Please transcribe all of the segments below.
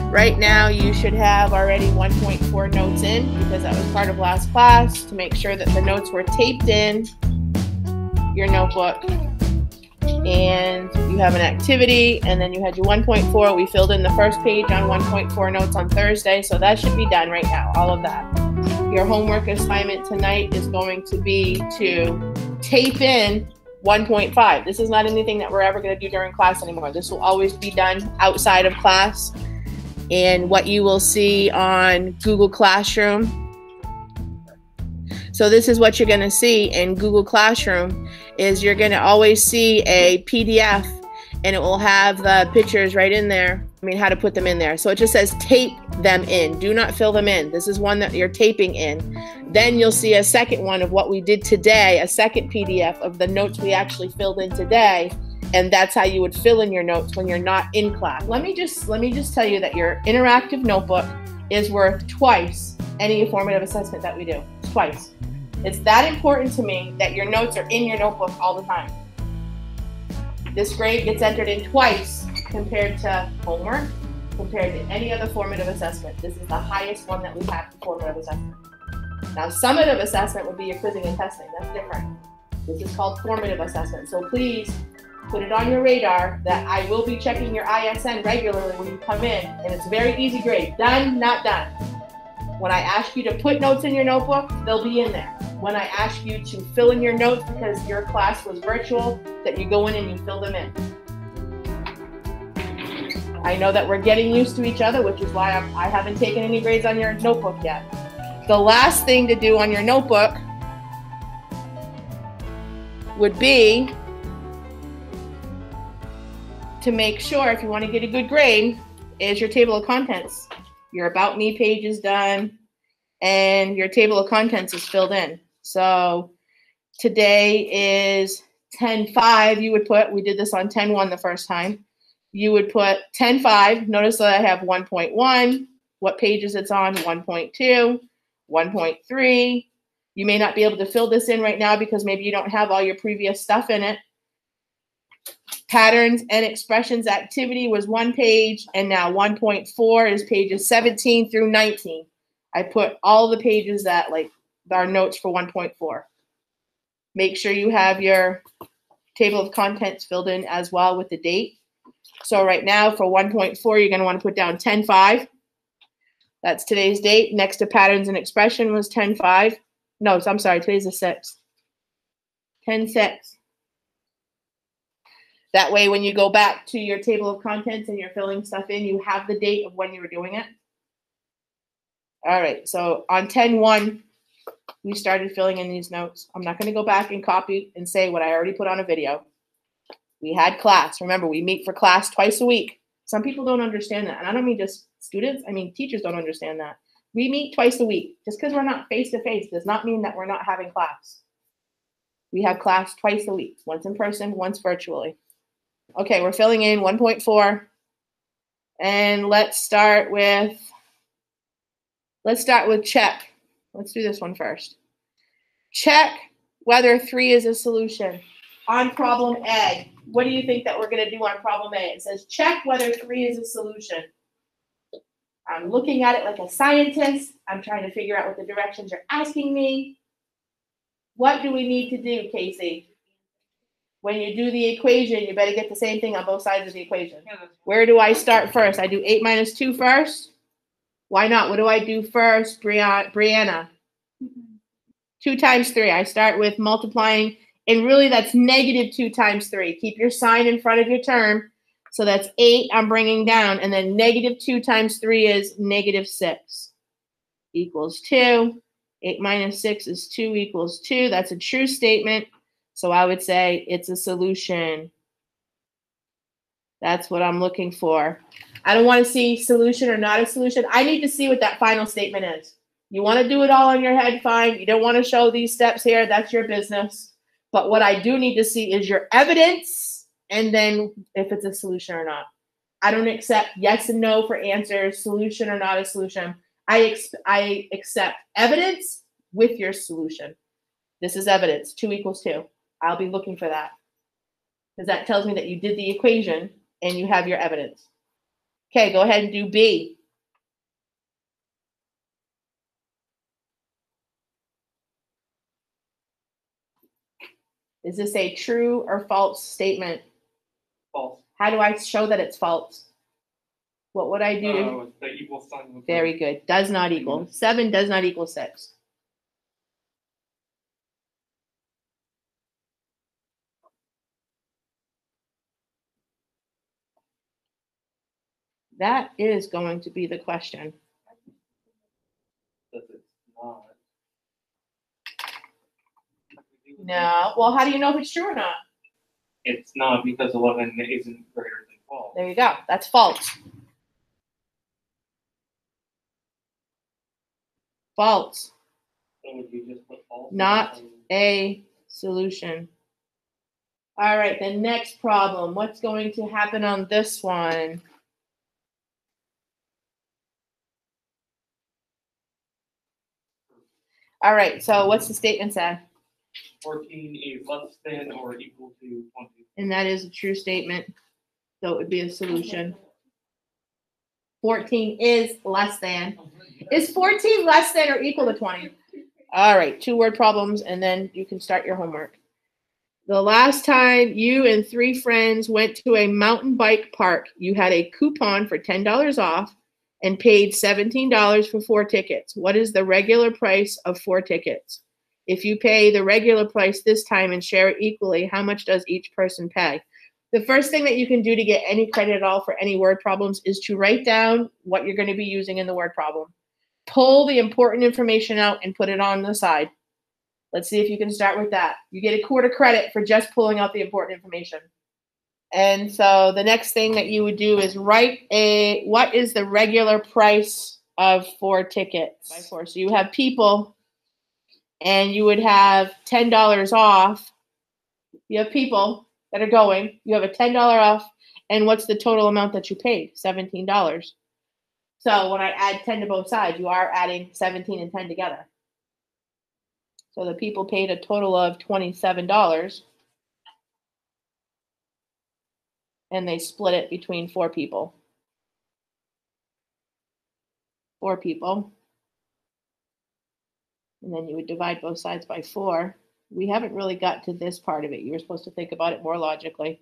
Right now, you should have already 1.4 notes in because that was part of last class to make sure that the notes were taped in your notebook. And you have an activity, and then you had your 1.4. We filled in the first page on 1.4 notes on Thursday, so that should be done right now, all of that. Your homework assignment tonight is going to be to tape in 1.5. This is not anything that we're ever going to do during class anymore. This will always be done outside of class. And what you will see on Google Classroom. So this is what you're going to see in Google Classroom is you're going to always see a PDF, and it will have the pictures right in there. I mean, how to put them in there. So it just says tape them in. Do not fill them in. This is one that you're taping in. Then you'll see a second one of what we did today, a second PDF of the notes we actually filled in today. And that's how you would fill in your notes when you're not in class. Let me just tell you that your interactive notebook is worth twice any formative assessment that we do. Twice. It's that important to me that your notes are in your notebook all the time. This grade gets entered in twice compared to homework, compared to any other formative assessment. This is the highest one that we have for formative assessment. Now, summative assessment would be your quizzing and testing. That's different. This is called formative assessment. So please, put it on your radar that I will be checking your ISN regularly when you come in, and it's a very easy grade. Done, not done. When I ask you to put notes in your notebook, they'll be in there. When I ask you to fill in your notes because your class was virtual, that you go in and you fill them in. I know that we're getting used to each other, which is why I haven't taken any grades on your notebook yet. The last thing to do on your notebook would be to make sure, if you want to get a good grade, is your table of contents. Your About Me page is done, and your table of contents is filled in. So today is 10-5. You would put, we did this on 10-1 the first time. You would put 10-5. Notice that I have 1.1, what pages it's on, 1.2, 1.3. You may not be able to fill this in right now because maybe you don't have all your previous stuff in it. Patterns and expressions activity was 1 page, and now 1.4 is pages 17 through 19. I put all the pages that are notes for 1.4. Make sure you have your table of contents filled in as well with the date. So right now for 1.4, you're going to want to put down 10-5. That's today's date. Next to patterns and expression was 10-5. No, I'm sorry, today's the 6th. 10-6. That way, when you go back to your table of contents and you're filling stuff in, you have the date of when you were doing it. All right, so on 10-1, we started filling in these notes. I'm not going to go back and copy and say what I already put on a video. We had class. Remember, we meet for class twice a week. Some people don't understand that. And I don't mean just students. I mean, teachers don't understand that. We meet twice a week. Just because we're not face-to-face does not mean that we're not having class. We have class twice a week, once in person, once virtually. Okay, we're filling in 1.4, and let's start with check. Let's do this one first. Check whether 3 is a solution. On problem A, what do you think that we're going to do on problem A? It says check whether 3 is a solution. I'm looking at it like a scientist. I'm trying to figure out what the directions you're asking me. What do we need to do, Casey? When you do the equation, you better get the same thing on both sides of the equation. Where do I start first? I do 8 minus 2 first? Why not? What do I do first, Brianna? 2 times 3. I start with multiplying, and really that's negative 2 times 3. Keep your sign in front of your term. So that's 8 I'm bringing down, and then negative 2 times 3 is negative 6 equals 2. 8 minus 6 is 2 equals 2. That's a true statement. So I would say it's a solution. That's what I'm looking for. I don't want to see solution or not a solution. I need to see what that final statement is. You want to do it all in your head, fine. You don't want to show these steps here, that's your business. But what I do need to see is your evidence, and then if it's a solution or not. I don't accept yes and no for answers, solution or not a solution. I accept evidence with your solution. This is evidence, 2 equals 2. I'll be looking for that because that tells me that you did the equation and you have your evidence. Okay, go ahead and do B. Is this a true or false statement? False. How do I show that it's false? What would I do? The equal sign. Very good. Does not equal. 7 does not equal 6. That is going to be the question. Because it's not. No. Well, how do you know if it's true or not? It's not, because 11 isn't greater than 12. There you go. That's false. False. So would you just put false? Not a solution. All right, the next problem. What's going to happen on this one? All right, so what's the statement say? 14 is less than or equal to 20. And that is a true statement. So it would be a solution. 14 is less than. Is 14 less than or equal to 20? All right, 2-word problems, and then you can start your homework. The last time you and 3 friends went to a mountain bike park, you had a coupon for $10 off and paid $17 for 4 tickets. What is the regular price of 4 tickets? If you pay the regular price this time and share it equally, how much does each person pay? The first thing that you can do to get any credit at all for any word problems is to write down what you're going to be using in the word problem. Pull the important information out and put it on the side. Let's see if you can start with that. You get a quarter credit for just pulling out the important information. And so the next thing that you would do is write what is the regular price of 4 tickets by 4. So you have people and you would have $10 off. You have people that are going, you have a $10 off, and what's the total amount that you paid? $17. So when I add 10 to both sides, you are adding 17 and 10 together. So the people paid a total of $27, and they split it between 4 people. 4 people. And then you would divide both sides by 4. We haven't really got to this part of it. You were supposed to think about it more logically.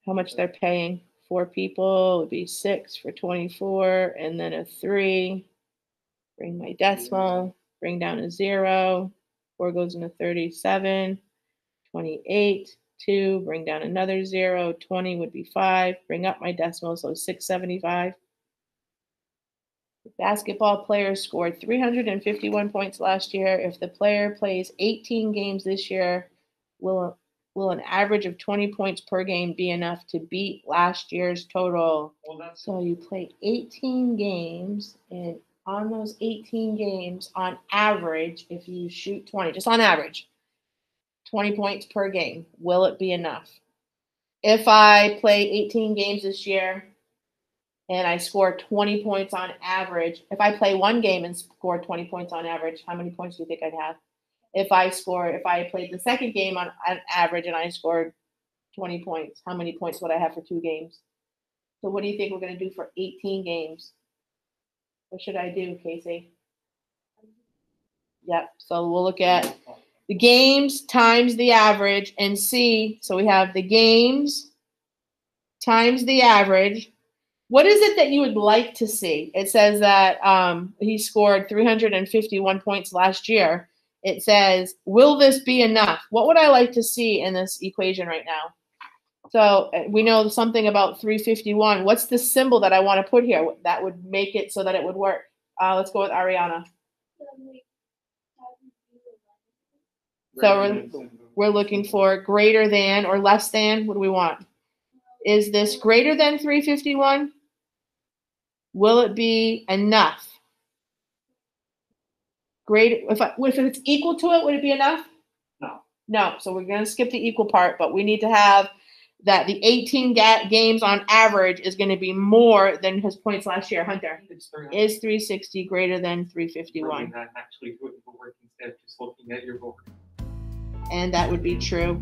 How much they're paying. 4 people would be 6 for 24, and then a 3. Bring my decimal, bring down a 0. 4 goes into 37, 28, 2, bring down another 0, 20 would be 5. Bring up my decimal, so 675. The basketball player scored 351 points last year. If the player plays 18 games this year, will an average of 20 points per game be enough to beat last year's total? So you play 18 games, and on those 18 games, on average, if you shoot 20, just on average, 20 points per game, will it be enough? If I play 18 games this year, and I score 20 points on average, if I play 1 game and score 20 points on average, how many points do you think I'd have? If I played the second game on average and I scored 20 points, how many points would I have for 2 games? So what do you think we're going to do for 18 games? What should I do, Casey? Yep, so we'll look at the games times the average and see. So we have the games times the average. What is it that you would like to see? It says that he scored 351 points last year. It says, will this be enough? What would I like to see in this equation right now? So we know something about 351. What's the symbol that I want to put here that would make it so that it would work? Let's go with Ariana. So we're looking for greater than or less than. What do we want? Is this greater than 351? Will it be enough? Great. If it's equal to it, would it be enough? No. No. So we're going to skip the equal part, but we need to have that the 18 games on average is going to be more than his points last year. Hunter, is 360 greater than 351? Actually, do it work instead of just looking at your book. And that would be true.